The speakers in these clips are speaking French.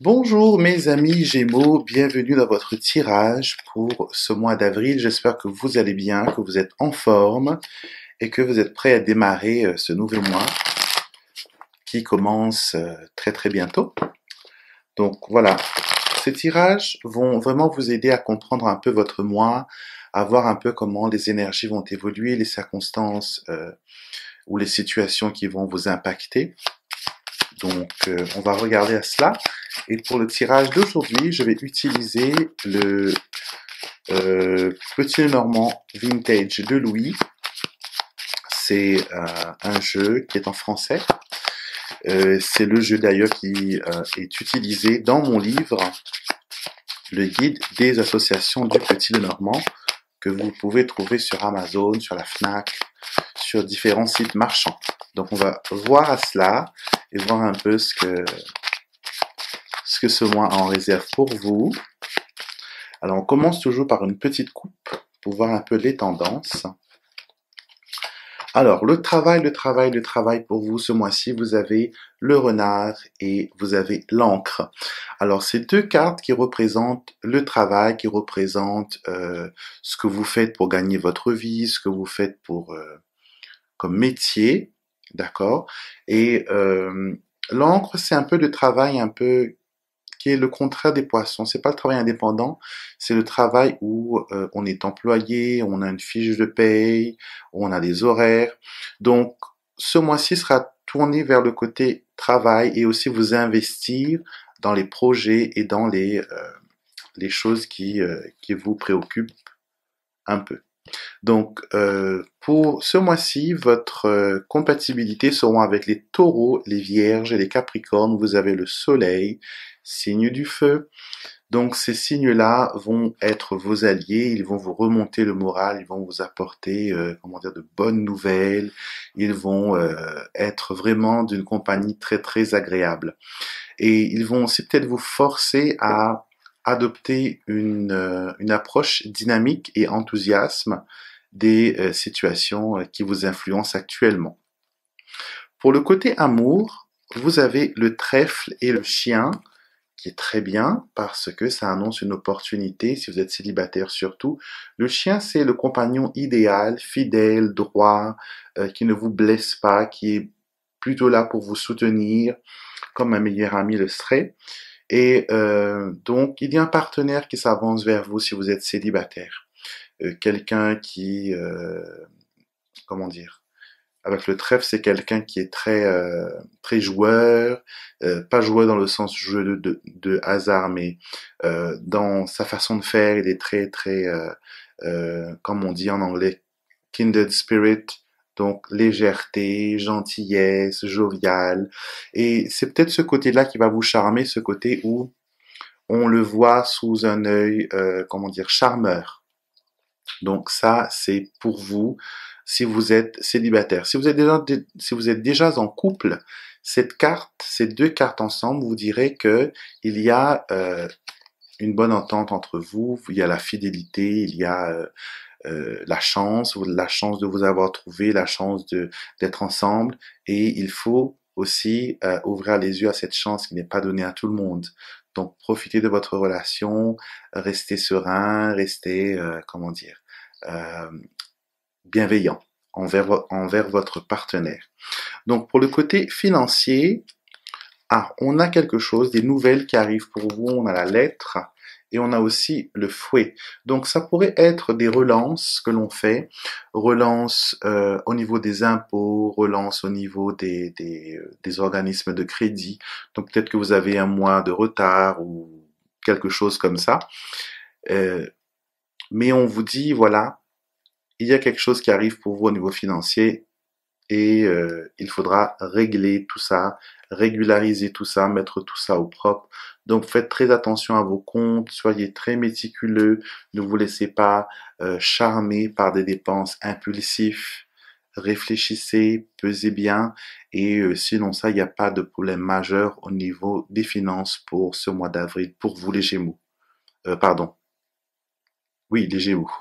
Bonjour mes amis Gémeaux, bienvenue dans votre tirage pour ce mois d'avril. J'espère que vous allez bien, que vous êtes en forme et que vous êtes prêts à démarrer ce nouveau mois qui commence très très bientôt. Donc voilà, ces tirages vont vraiment vous aider à comprendre un peu votre mois, à voir un peu comment les énergies vont évoluer, les circonstances ou les situations qui vont vous impacter. Donc on va regarder à cela. Et pour le tirage d'aujourd'hui, je vais utiliser le Petit Normand Vintage de Louis. C'est un jeu qui est en français. C'est le jeu d'ailleurs qui est utilisé dans mon livre, le guide des associations du Petit Normand, que vous pouvez trouver sur Amazon, sur la Fnac, sur différents sites marchands. Donc on va voir à cela et voir un peu ce que ce mois en réserve pour vous. Alors on commence toujours par une petite coupe pour voir un peu les tendances. Alors le travail pour vous ce mois-ci, vous avez le renard et vous avez l'encre. Alors c'est deux cartes qui représentent le travail, qui représentent ce que vous faites pour gagner votre vie, ce que vous faites pour comme métier, d'accord. Et l'encre, c'est un peu de travail un peu qui est le contraire des poissons. C'est pas le travail indépendant, c'est le travail où on est employé, on a une fiche de paye, on a des horaires. Donc, ce mois-ci sera tourné vers le côté travail et aussi vous investir dans les projets et dans les choses qui vous préoccupent un peu. Donc, pour ce mois-ci, votre compatibilité seront avec les taureaux, les vierges et les capricornes. Vous avez le soleil, signe du feu. Donc, ces signes-là vont être vos alliés. Ils vont vous remonter le moral. Ils vont vous apporter, de bonnes nouvelles. Ils vont être vraiment d'une compagnie très, très agréable. Et ils vont aussi peut-être vous forcer à adopter une approche dynamique et enthousiasme des situations qui vous influencent actuellement. Pour le côté amour, vous avez le trèfle et le chien, qui est très bien parce que ça annonce une opportunité, si vous êtes célibataire surtout. Le chien, c'est le compagnon idéal, fidèle, droit, qui ne vous blesse pas, qui est plutôt là pour vous soutenir, comme un meilleur ami le serait. Et donc, il y a un partenaire qui s'avance vers vous si vous êtes célibataire. Quelqu'un qui, comment dire, avec le trèfle, c'est quelqu'un qui est très joueur, pas joueur dans le sens jeu de hasard, mais dans sa façon de faire, il est très très, comme on dit en anglais, kindred spirit, donc légèreté, gentillesse, jovial, et c'est peut-être ce côté-là qui va vous charmer, ce côté où on le voit sous un œil, charmeur. Donc ça, c'est pour vous si vous êtes célibataire. Si vous êtes déjà en couple, ces deux cartes ensemble, vous direz que il y a une bonne entente entre vous, il y a la fidélité, il y a la chance de vous avoir trouvé, la chance d'être ensemble, et il faut aussi ouvrir les yeux à cette chance qui n'est pas donnée à tout le monde. Donc profitez de votre relation, restez serein, restez euh, bienveillant envers votre partenaire. Donc pour le côté financier, on a quelque chose, des nouvelles qui arrivent pour vous, on a la lettre et on a aussi le fouet. Donc ça pourrait être des relances que l'on fait, relances au niveau des impôts, relances au niveau des organismes de crédit. Donc peut-être que vous avez un mois de retard ou quelque chose comme ça. Mais on vous dit, voilà, il y a quelque chose qui arrive pour vous au niveau financier et il faudra régler tout ça, régulariser tout ça, mettre tout ça au propre. Donc faites très attention à vos comptes, soyez très méticuleux, ne vous laissez pas charmer par des dépenses impulsives, réfléchissez, pesez bien et sinon ça, il n'y a pas de problème majeur au niveau des finances pour ce mois d'avril, pour vous les Gémeaux. Pardon, oui, les Gémeaux.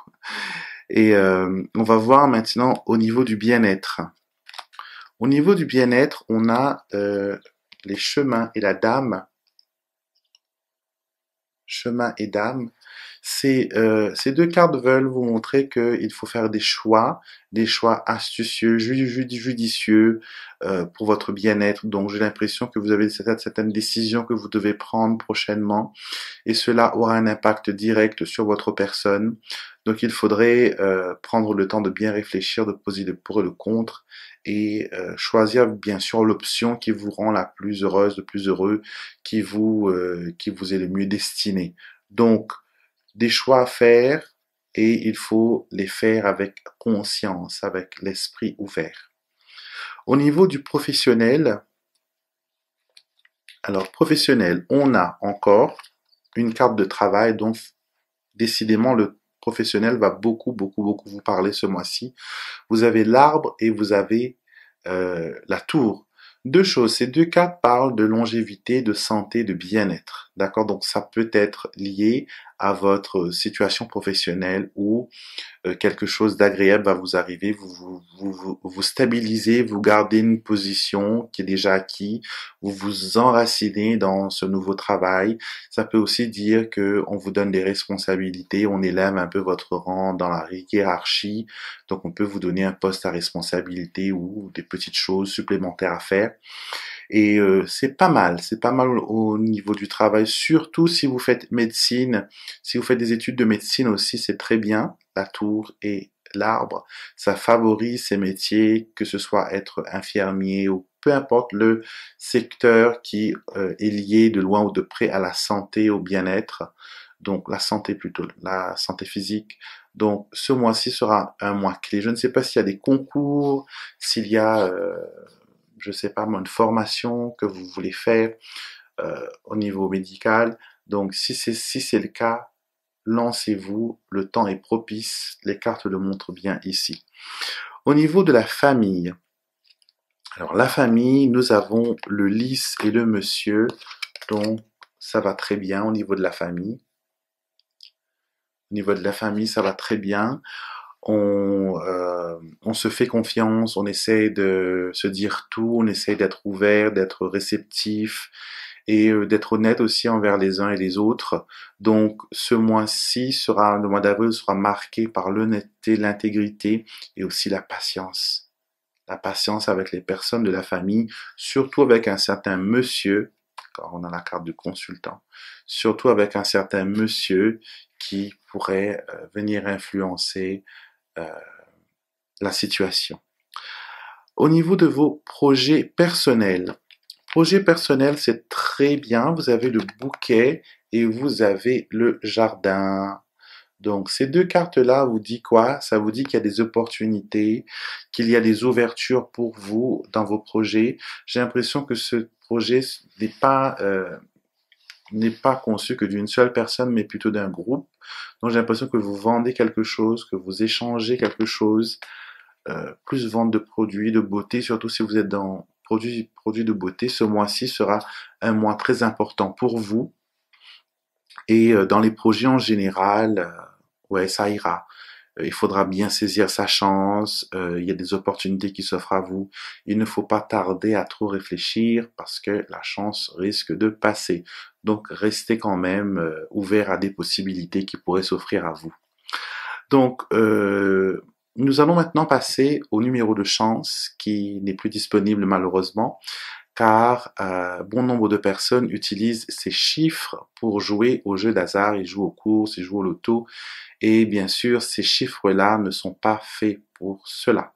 Et on va voir maintenant au niveau du bien-être. Au niveau du bien-être, on a les chemins et la dame chemin et d'âme. Ces deux cartes veulent vous montrer qu'il faut faire des choix astucieux, judicieux pour votre bien-être. Donc j'ai l'impression que vous avez certaines décisions que vous devez prendre prochainement et cela aura un impact direct sur votre personne. Donc il faudrait prendre le temps de bien réfléchir, de poser le pour et le contre et choisir bien sûr l'option qui vous rend la plus heureuse, le plus heureux, qui vous est le mieux destiné. Donc des choix à faire et il faut les faire avec conscience, avec l'esprit ouvert. Au niveau du professionnel, alors professionnel, on a encore une carte de travail dont décidément le professionnel va beaucoup vous parler ce mois-ci. Vous avez l'arbre et vous avez la tour. Deux choses, ces deux cartes parlent de longévité, de santé, de bien-être. D'accord? Donc ça peut être lié à votre situation professionnelle ou quelque chose d'agréable va vous arriver, vous stabilisez, vous gardez une position qui est déjà acquise, vous vous enracinez dans ce nouveau travail. Ça peut aussi dire que on vous donne des responsabilités, on élève un peu votre rang dans la hiérarchie, donc on peut vous donner un poste à responsabilité ou des petites choses supplémentaires à faire. Et c'est pas mal au niveau du travail, surtout si vous faites médecine, si vous faites des études de médecine aussi, c'est très bien, la tour et l'arbre, ça favorise ces métiers, que ce soit être infirmier ou peu importe le secteur qui est lié de loin ou de près à la santé, au bien-être, donc la santé plutôt, la santé physique. Donc ce mois-ci sera un mois clé. Je ne sais pas s'il y a des concours, s'il y a je sais pas moi, une formation que vous voulez faire au niveau médical. Donc si c'est le cas, lancez-vous, le temps est propice, les cartes le montrent bien ici. Au niveau de la famille, alors la famille, nous avons le lys et le monsieur, donc ça va très bien au niveau de la famille. Au niveau de la famille, ça va très bien. On se fait confiance, on essaie de se dire tout, on essaie d'être ouvert, d'être réceptif et d'être honnête aussi envers les uns et les autres. Donc ce mois-ci sera, le mois d'avril sera marqué par l'honnêteté, l'intégrité et aussi la patience. La patience avec les personnes de la famille, surtout avec un certain monsieur, quand on a la carte du consultant, surtout avec un certain monsieur qui pourrait venir influencer euh, la situation. Au niveau de vos projets personnels, c'est très bien. Vous avez le bouquet et vous avez le jardin. Donc, ces deux cartes-là vous dit quoi? Ça vous dit qu'il y a des opportunités, qu'il y a des ouvertures pour vous dans vos projets. J'ai l'impression que ce projet n'est pas conçu que d'une seule personne, mais plutôt d'un groupe. Donc, j'ai l'impression que vous vendez quelque chose, que vous échangez quelque chose, plus vente de produits de beauté, surtout si vous êtes dans produits de beauté. Ce mois-ci sera un mois très important pour vous. Et dans les projets en général, ouais, ça ira. Il faudra bien saisir sa chance. Il y a des opportunités qui s'offrent à vous. Il ne faut pas tarder à trop réfléchir parce que la chance risque de passer. Donc, restez quand même ouvert à des possibilités qui pourraient s'offrir à vous. Donc, nous allons maintenant passer au numéro de chance qui n'est plus disponible malheureusement car bon nombre de personnes utilisent ces chiffres pour jouer au jeu d'hasard, ils jouent aux courses, ils jouent au loto, et bien sûr, ces chiffres-là ne sont pas faits pour cela.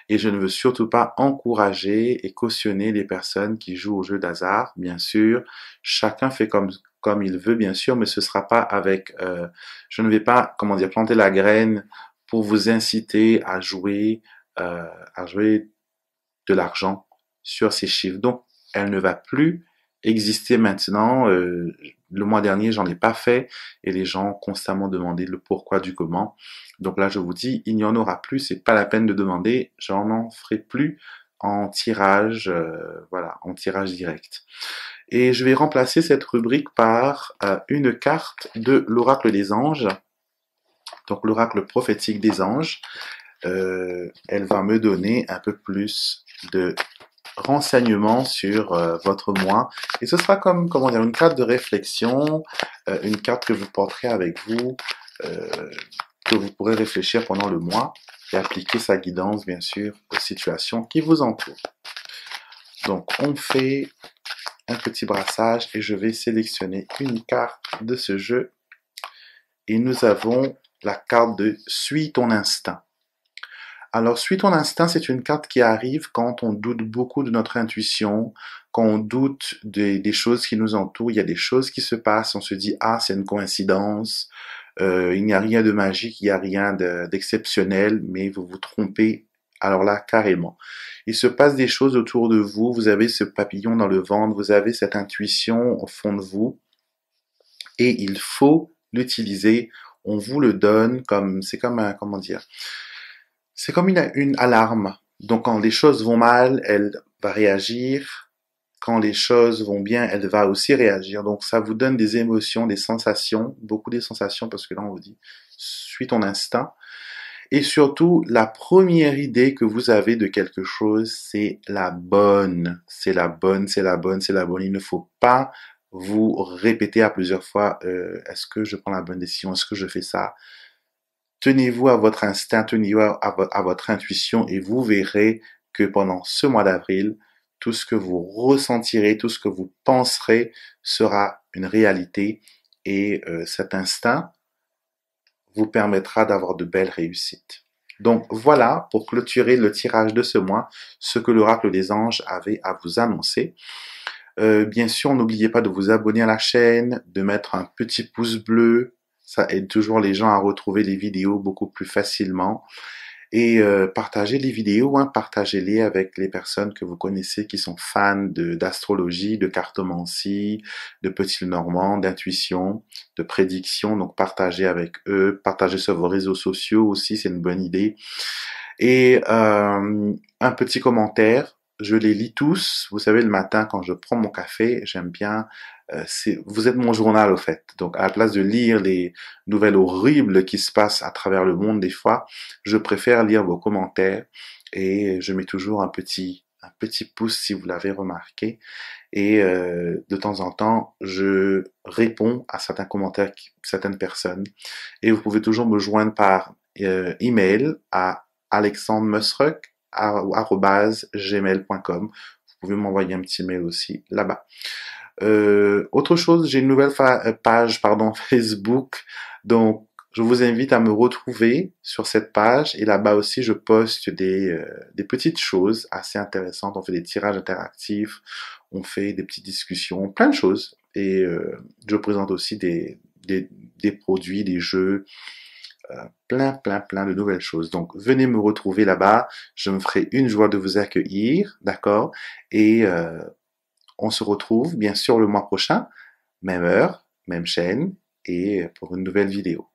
Et je ne veux surtout pas encourager et cautionner les personnes qui jouent au jeu d'hasard, bien sûr. Chacun fait comme il veut, bien sûr, mais ce sera pas avec... je ne vais pas, comment dire, planter la graine pour vous inciter à jouer de l'argent sur ces chiffres. Donc, elle ne va plus exister maintenant. Le mois dernier, j'en ai pas fait et les gens ont constamment demandé le pourquoi du comment. Donc là, je vous dis, il n'y en aura plus. C'est pas la peine de demander. J'en en ferai plus en tirage, voilà, en tirage direct. Et je vais remplacer cette rubrique par une carte de l'oracle des anges. Donc l'oracle prophétique des anges. Elle va me donner un peu plus de renseignements sur votre mois. Et ce sera comme, comment dire, une carte de réflexion, une carte que vous porterez avec vous, euh, que vous pourrez réfléchir pendant le mois et appliquer sa guidance, bien sûr, aux situations qui vous entourent. Donc, on fait un petit brassage et je vais sélectionner une carte de ce jeu. Et nous avons la carte de Suis ton instinct. Alors, Suis ton instinct, c'est une carte qui arrive quand on doute beaucoup de notre intuition, quand on doute des choses qui nous entourent, il y a des choses qui se passent, on se dit, ah, c'est une coïncidence, il n'y a rien de magique, il n'y a rien d'exceptionnel, mais vous vous trompez. Alors là, carrément. Il se passe des choses autour de vous, vous avez ce papillon dans le ventre, vous avez cette intuition au fond de vous, et il faut l'utiliser. On vous le donne comme, c'est comme un, comment dire, c'est comme une alarme. Donc quand les choses vont mal, elle va réagir. Quand les choses vont bien, elle va aussi réagir. Donc ça vous donne des émotions, des sensations, beaucoup des sensations parce que là on vous dit, suis ton instinct. Et surtout, la première idée que vous avez de quelque chose, c'est la bonne. C'est la bonne, c'est la bonne, c'est la bonne. Il ne faut pas vous répéter à plusieurs fois, est-ce que je prends la bonne décision? Est-ce que je fais ça? Tenez-vous à votre instinct, tenez-vous à votre intuition et vous verrez que pendant ce mois d'avril, tout ce que vous ressentirez, tout ce que vous penserez sera une réalité et cet instinct vous permettra d'avoir de belles réussites. Donc voilà, pour clôturer le tirage de ce mois, ce que l'oracle des anges avait à vous annoncer. Bien sûr, n'oubliez pas de vous abonner à la chaîne, de mettre un petit pouce bleu. Ça aide toujours les gens à retrouver les vidéos beaucoup plus facilement. Et partagez les vidéos, hein, partagez-les avec les personnes que vous connaissez qui sont fans d'astrologie, de cartomancie, de petit normand, d'intuition, de prédiction. Donc partagez avec eux, partagez sur vos réseaux sociaux aussi, c'est une bonne idée. Et un petit commentaire, je les lis tous. Vous savez, le matin, quand je prends mon café, j'aime bien... vous êtes mon journal, au fait. Donc, à la place de lire les nouvelles horribles qui se passent à travers le monde des fois, je préfère lire vos commentaires et je mets toujours un petit pouce si vous l'avez remarqué. Et de temps en temps, je réponds à certains commentaires, certaines personnes. Et vous pouvez toujours me joindre par email à alexandremusruck@gmail.com. Vous pouvez m'envoyer un petit mail aussi là-bas. Autre chose, j'ai une nouvelle page, pardon, Facebook. Donc, je vous invite à me retrouver sur cette page. Et là-bas aussi, je poste des petites choses assez intéressantes. On fait des tirages interactifs, on fait des petites discussions, plein de choses. Et je présente aussi des produits, des jeux, plein de nouvelles choses. Donc, venez me retrouver là-bas. Je me ferai une joie de vous accueillir, d'accord? Et on se retrouve bien sûr le mois prochain, même heure, même chaîne, et pour une nouvelle vidéo.